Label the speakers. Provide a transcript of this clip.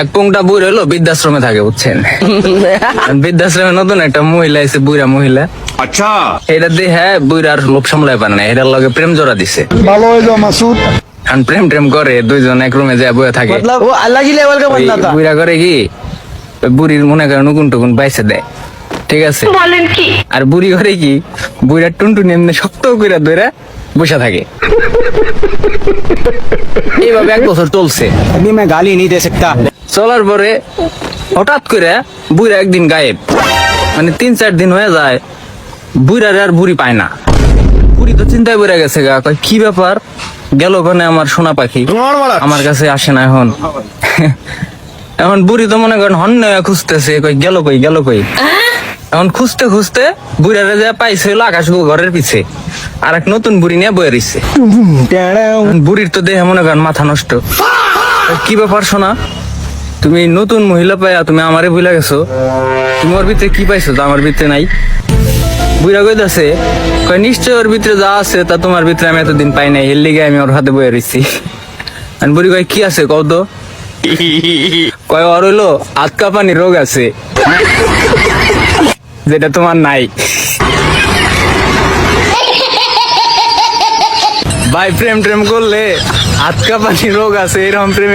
Speaker 1: এক পুংটা বুড়ি হলো বৃদ্ধাশ্রমে থাকে বুঝছেন। বৃদ্ধাশ্রমে নতুন একটা মহিলা এসে, বুড়া মহিলা।
Speaker 2: अच्छा
Speaker 1: এটা দিয়ে হ্যাঁ বুড়ার লোভ সামলায় পারে না, এটার লগে প্রেম জোড়া দিছে।
Speaker 3: ভালো হইলো মাসুদ।
Speaker 1: এখন প্রেম টেম করে, দুইজন এক রুমে যায় বয়ে থাকে।
Speaker 4: मतलब वो अलग ही लेवल का
Speaker 1: ওই
Speaker 4: बंदा था।
Speaker 1: বুড়া করে কি, ওই বুড়ির মনে করেন নুকুন টুকুন বাইসে দেয়, ঠিক আছে। আর বুড়ি করে কি, বুড়ার টুনটুনি এমনি শক্ত করে ধরে বসে থাকে। এইভাবে 1 বছর চলছে।
Speaker 4: अभी मैं गाली नहीं दे सकता।
Speaker 1: চলার পরে হঠাৎ করে বুড়া একদিন গায়েব, মানে 3-4 দিন হয়ে যায়, বুড়ার আর বুড়ি পায় না। বুড়ি তো চিন্তায় পড়ে গেছে গা, কয় কি ব্যাপার গেল ওখানে আমার সোনা পাখি, আমার কাছে আসে না এখন। এখন বুড়ি তো মনে করেন হন্য খুঁজতেছে, কই গেল কই গেল কই। এখন খুঁজতে খুঁজতে বুড়ারে যা পাইছে হলো আকাশ ঘরের পিছে, আর এক নতুন বুড়ি নিয়ে বয়ে রইছে। এখন বুড়ির তো দেহে মনে করেন মাথা নষ্ট। কি ব্যাপার সোনা, তুমি নতুন মহিলা পাইয়া তুমি আমারে ভুলে গেছো, তুমি ওর ভিতরে কি পাইছো তা আমার ভিতরে নাই। বুড়া কইতাছে, কয় নিশ্চয় ওর ভিতরে যা আছে তা তোমার ভিতরে আমি এতদিন পাই নাই, এর লিগে আমি ওর হাতে বয়ে রইছি। আর বুড়ি কয় কি আছে কও তো। কয় ওর হইলো আটকা পানি রোগ আছে, যেটা তোমার নাই। ভাই প্রেম করলে আটকা পানি রোগ আছে, এরকম প্রেম